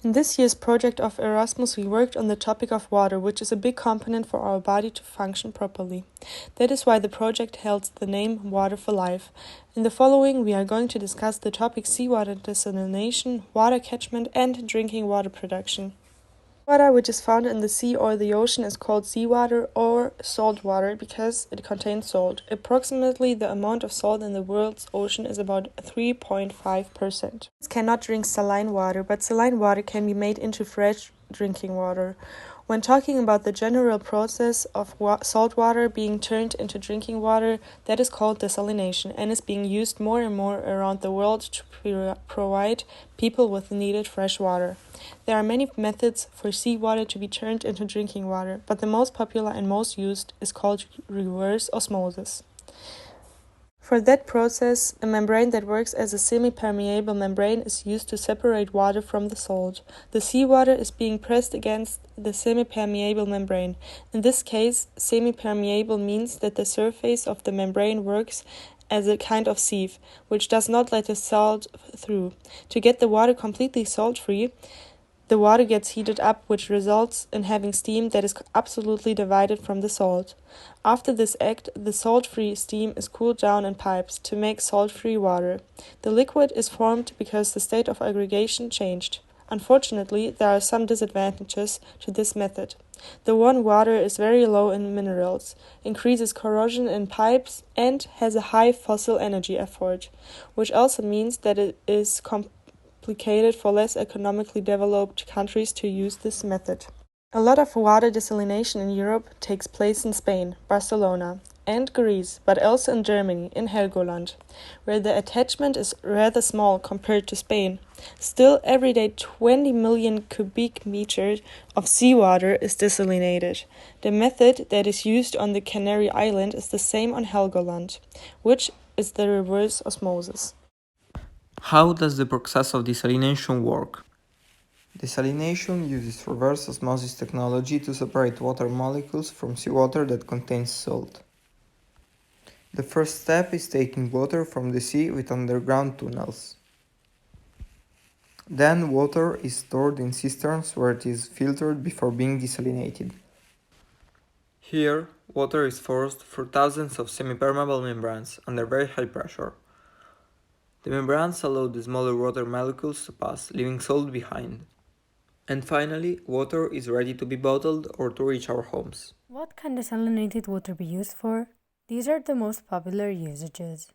In this year's project of ERASMUS, we worked on the topic of water, which is a big component for our body to function properly. That is why the project held the name Water for Life. In the following, we are going to discuss the topic seawater desalination, water catchment, and drinking water production. Water which is found in the sea or the ocean is called seawater or salt water because it contains salt. Approximately the amount of salt in the world's ocean is about 3.5%. Humans cannot drink saline water, but saline water can be made into fresh drinking water. When talking about the general process of salt water being turned into drinking water, that is called desalination and is being used more and more around the world to provide people with needed fresh water. There are many methods for seawater to be turned into drinking water, but the most popular and most used is called reverse osmosis. For that process, a membrane that works as a semi-permeable membrane is used to separate water from the salt. The seawater is being pressed against the semi-permeable membrane. In this case, semi-permeable means that the surface of the membrane works as a kind of sieve, which does not let the salt through. To get the water completely salt-free, the water gets heated up, which results in having steam that is absolutely divided from the salt. After this act, the salt-free steam is cooled down in pipes to make salt-free water. The liquid is formed because the state of aggregation changed. Unfortunately, there are some disadvantages to this method. The water is very low in minerals, increases corrosion in pipes, and has a high fossil energy effort, which also means that it is complicated for less economically developed countries to use this method. A lot of water desalination in Europe takes place in Spain, Barcelona, and Greece, but also in Germany, in Helgoland, where the attachment is rather small compared to Spain. Still, every day 20 million cubic meters of seawater is desalinated. The method that is used on the Canary Island is the same on Helgoland, which is the reverse osmosis. How does the process of desalination work? Desalination uses reverse osmosis technology to separate water molecules from seawater that contains salt. The first step is taking water from the sea with underground tunnels. Then water is stored in cisterns where it is filtered before being desalinated. Here, water is forced through thousands of semi-permeable membranes under very high pressure. The membranes allow the smaller water molecules to pass, leaving salt behind. And finally, water is ready to be bottled or to reach our homes. What can desalinated water be used for? These are the most popular usages: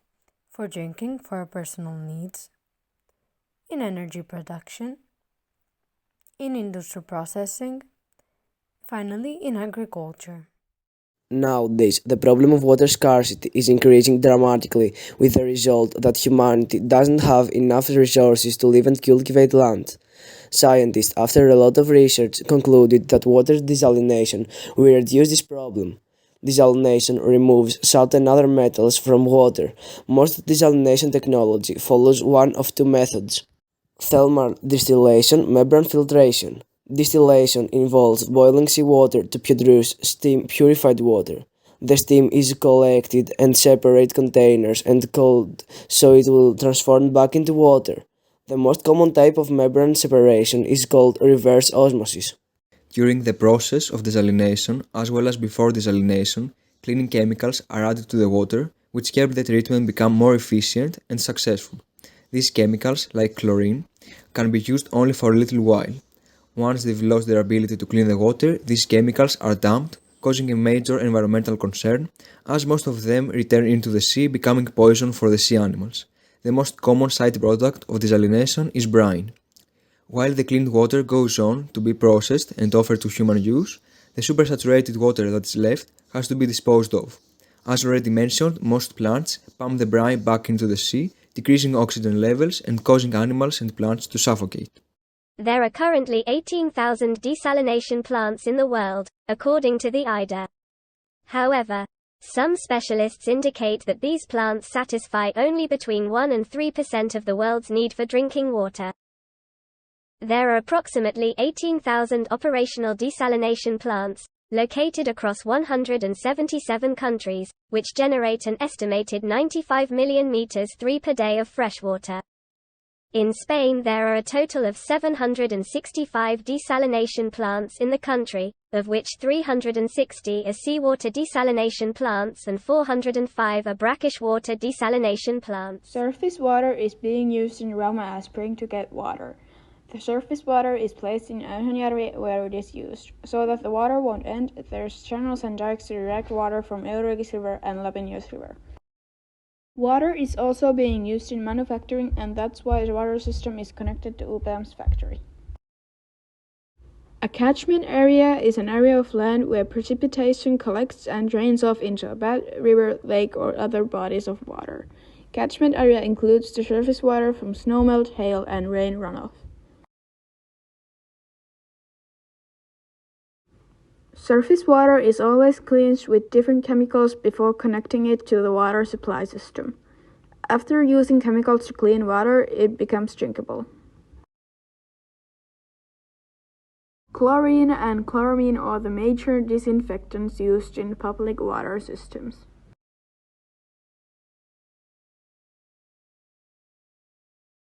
for drinking for our personal needs, in energy production, in industrial processing, finally in agriculture. Nowadays, the problem of water scarcity is increasing dramatically, with the result that humanity doesn't have enough resources to live and cultivate land. Scientists, after a lot of research, concluded that water desalination will reduce this problem. Desalination removes salt and other metals from water. Most desalination technology follows one of two methods: thermal distillation, membrane filtration. Distillation involves boiling seawater to produce steam purified water. The steam is collected in separate containers and cooled so it will transform back into water. The most common type of membrane separation is called reverse osmosis. During the process of desalination, as well as before desalination, cleaning chemicals are added to the water, which help the treatment become more efficient and successful. These chemicals, like chlorine, can be used only for a little while. Once they've lost their ability to clean the water, these chemicals are dumped, causing a major environmental concern, as most of them return into the sea, becoming poison for the sea animals. The most common side product of desalination is brine. While the cleaned water goes on to be processed and offered to human use, the supersaturated water that is left has to be disposed of. As already mentioned, most plants pump the brine back into the sea, decreasing oxygen levels and causing animals and plants to suffocate. There are currently 18,000 desalination plants in the world, according to the IDA. However, some specialists indicate that these plants satisfy only between 1 and 3% of the world's need for drinking water. There are approximately 18,000 operational desalination plants, located across 177 countries, which generate an estimated 95 million meters 3 per day of freshwater. In Spain there are a total of 765 desalination plants in the country, of which 360 are seawater desalination plants and 405 are brackish water desalination plants. Surface water is being used in Rauma spring to get water. The surface water is placed in Ahonjärvi where it is used. So that the water won't end, there's channels and dikes to direct water from Eurigis River and Lapinjos River. Water is also being used in manufacturing, and that's why the water system is connected to UPM's factory. A catchment area is an area of land where precipitation collects and drains off into a bed, river, lake, or other bodies of water. Catchment area includes the surface water from snowmelt, hail, and rain runoff. Surface water is always cleansed with different chemicals before connecting it to the water supply system. After using chemicals to clean water, it becomes drinkable. Chlorine and chloramine are the major disinfectants used in public water systems.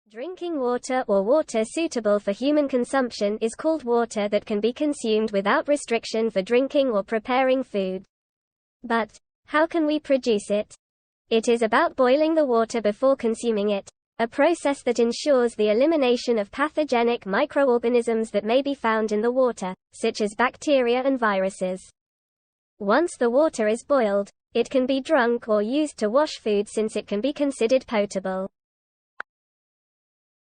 Drinking water or water suitable for human consumption is called water that can be consumed without restriction for drinking or preparing food. But how can we produce it? It is about boiling the water before consuming it, a process that ensures the elimination of pathogenic microorganisms that may be found in the water, such as bacteria and viruses. Once the water is boiled, it can be drunk or used to wash food since it can be considered potable.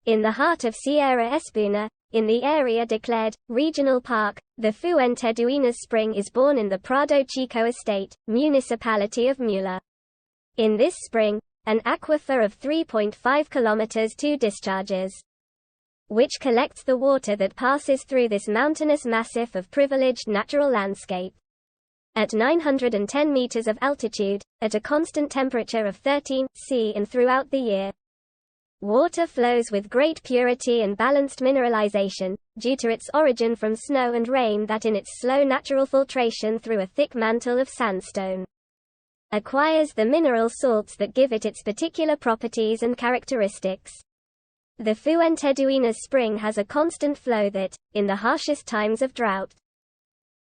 In the heart of Sierra Espuna, in the area declared Regional Park, the Fuentedueñas spring is born in the Prado Chico estate, municipality of Mula. In this spring, an aquifer of 3.5 kilometers 2 discharges, which collects the water that passes through this mountainous massif of privileged natural landscape. At 910 meters of altitude, at a constant temperature of 13 C and throughout the year, water flows with great purity and balanced mineralization, due to its origin from snow and rain that in its slow natural filtration through a thick mantle of sandstone, acquires the mineral salts that give it its particular properties and characteristics. The Fuentedueñas spring has a constant flow that, in the harshest times of drought,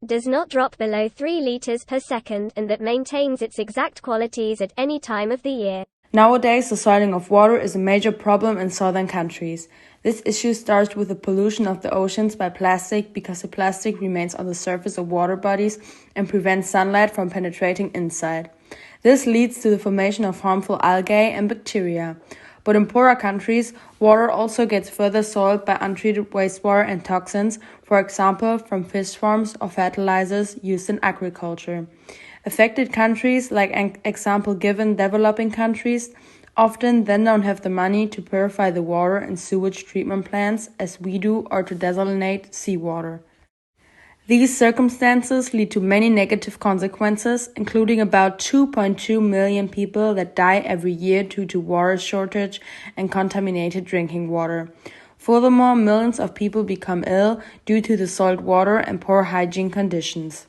does not drop below 3 liters per second and that maintains its exact qualities at any time of the year. Nowadays, the soiling of water is a major problem in southern countries. This issue starts with the pollution of the oceans by plastic because the plastic remains on the surface of water bodies and prevents sunlight from penetrating inside. This leads to the formation of harmful algae and bacteria. But in poorer countries, water also gets further soiled by untreated wastewater and toxins, for example from fish farms or fertilizers used in agriculture. Affected countries, like an example given developing countries, often then don't have the money to purify the water in sewage treatment plants as we do or to desalinate seawater. These circumstances lead to many negative consequences, including about 2.2 million people that die every year due to water shortage and contaminated drinking water. Furthermore, millions of people become ill due to the soiled water and poor hygiene conditions.